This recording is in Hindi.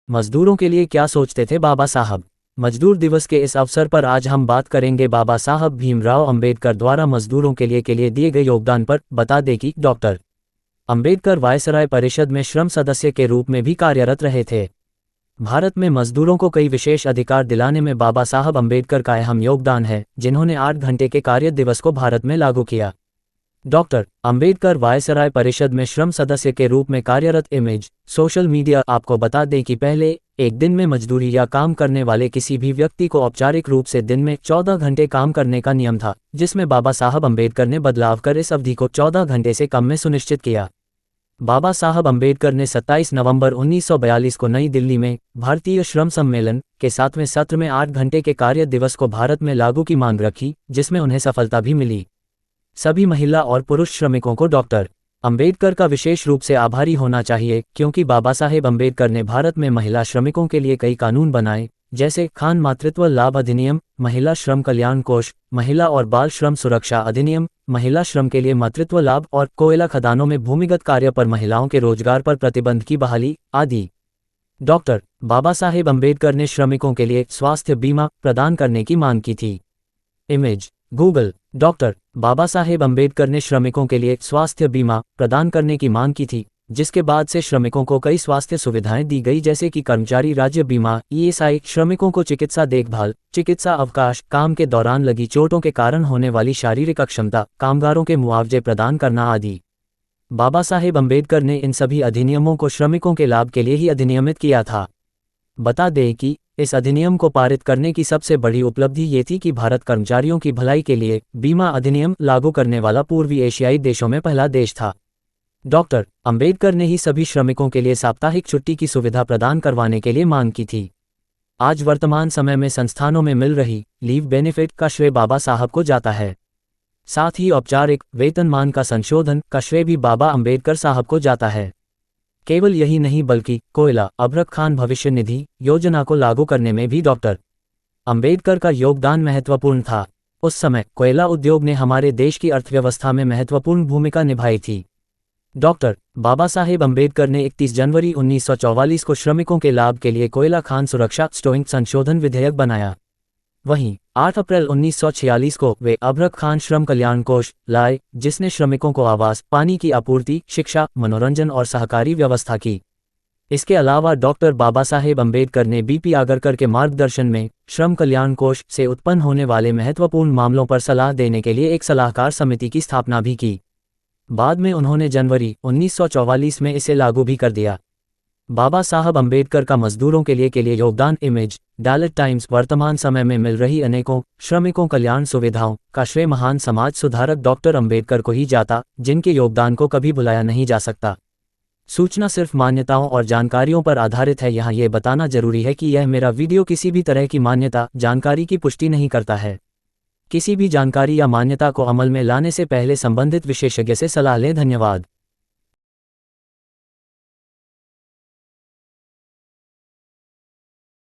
मजदूरों के लिए क्या सोचते थे बाबा साहब। मजदूर दिवस के इस अवसर पर आज हम बात करेंगे बाबा साहब भीमराव अंबेडकर द्वारा मजदूरों के लिए दिए गए योगदान पर। बता दें कि डॉक्टर अंबेडकर वायसराय परिषद में श्रम सदस्य के रूप में भी कार्यरत रहे थे। भारत में मजदूरों को कई विशेष अधिकार दिलाने में बाबा साहब अंबेडकर का अहम योगदान है, जिन्होंने 8 घंटे के कार्य दिवस को भारत में लागू किया। डॉक्टर अंबेडकर वायसराय परिषद में श्रम सदस्य के रूप में कार्यरत। Image social media. आपको बता दें कि पहले एक दिन में मजदूरी या काम करने वाले किसी भी व्यक्ति को औपचारिक रूप से दिन में 14 घंटे काम करने का नियम था, जिसमें बाबा साहब अंबेडकर ने बदलाव कर इस अवधि को 14 घंटे से कम में सुनिश्चित किया। बाबा साहब अंबेडकर ने 27 नवंबर 1942 को नई दिल्ली में भारतीय श्रम सम्मेलन के 7वें सत्र में 8 घंटे के कार्य दिवस को भारत में लागू की मांग रखी, जिसमें उन्हें सफलता भी मिली। सभी महिला और पुरुष श्रमिकों को डॉक्टर अंबेडकर का विशेष रूप से आभारी होना चाहिए, क्योंकि बाबा साहेब अंबेडकर ने भारत में महिला श्रमिकों के लिए कई कानून बनाए, जैसे खान मातृत्व लाभ अधिनियम, महिला श्रम कल्याण कोष, महिला और बाल श्रम सुरक्षा अधिनियम, महिला श्रम के लिए मातृत्व लाभ और कोयला खदानों में भूमिगत कार्य पर महिलाओं के रोजगार पर प्रतिबंध की बहाली आदि। डॉक्टर बाबा साहेब अंबेडकर ने श्रमिकों के लिए स्वास्थ्य बीमा प्रदान करने की मांग की थी। Image Google. Doctor Baba Saheb Ambedkar ने श्रमिकों के लिए स्वास्थ्य बीमा प्रदान करने की मांग की थी, जिसके बाद से श्रमिकों को कई स्वास्थ्य सुविधाएं दी गई, जैसे कि कर्मचारी राज्य बीमा, ईएसआई, श्रमिकों को चिकित्सा देखभाल, चिकित्सा अवकाश, काम के दौरान लगी चोटों के कारण होने वाली शारीरिक अक्षमता, कामगारों के मुआवजे प्रदान करना आदि। बाबा साहेब अंबेडकर ने इन सभी अधिनियमों को श्रमिकों के लाभ के लिए ही अधिनियमित किया था। बता दें कि इस अधिनियम को पारित करने की सबसे बड़ी उपलब्धि ये थी कि भारत कर्मचारियों की भलाई के लिए बीमा अधिनियम लागू करने वाला पूर्वी एशियाई देशों में पहला देश था। डॉक्टर अंबेडकर ने ही सभी श्रमिकों के लिए साप्ताहिक छुट्टी की सुविधा प्रदान करवाने के लिए मांग की थी। आज वर्तमान समय में संस्थानों में मिल रही लीव बेनिफिट का श्रेय बाबा साहब को जाता है। साथ ही औपचारिक वेतनमान का संशोधन का श्रेय भी बाबा अंबेडकर साहब को जाता है। केवल यही नहीं, बल्कि कोयला अबरख खान भविष्य निधि योजना को लागू करने में भी डॉक्टर अंबेडकर का योगदान महत्वपूर्ण था। उस समय कोयला उद्योग ने हमारे देश की अर्थव्यवस्था में महत्वपूर्ण भूमिका निभाई थी। डॉक्टर बाबा साहेब अंबेडकर ने 31 जनवरी 1944 को श्रमिकों के लाभ के लिए कोयला खान सुरक्षा स्टोइंग संशोधन विधेयक बनाया। वहीं 8 अप्रैल 1946 को वे अबरख खान श्रम कल्याण कोष लाए, जिसने श्रमिकों को आवास, पानी की आपूर्ति, शिक्षा, मनोरंजन और सहकारी व्यवस्था की। इसके अलावा डॉक्टर बाबा साहेब अंबेडकर ने बीपी आगरकर के मार्गदर्शन में श्रम कल्याण कोष से उत्पन्न होने वाले महत्वपूर्ण मामलों पर सलाह देने के लिए एक सलाहकार समिति की स्थापना भी की। बाद में उन्होंने जनवरी 1944 में इसे लागू भी कर दिया। बाबा साहब अंबेडकर का मजदूरों के लिए योगदान। इमेज डैलेट टाइम्स। वर्तमान समय में मिल रही अनेकों श्रमिकों कल्याण सुविधाओं का श्रेय महान समाज सुधारक डॉक्टर अंबेडकर को ही जाता, जिनके योगदान को कभी भुलाया नहीं जा सकता। सूचना सिर्फ मान्यताओं और जानकारियों पर आधारित है। यहाँ ये बताना जरूरी है कि यह मेरा वीडियो किसी भी तरह की मान्यता जानकारी की पुष्टि नहीं करता है। किसी भी जानकारी या मान्यता को अमल में लाने से पहले संबंधित विशेषज्ञ से सलाह लें। धन्यवाद।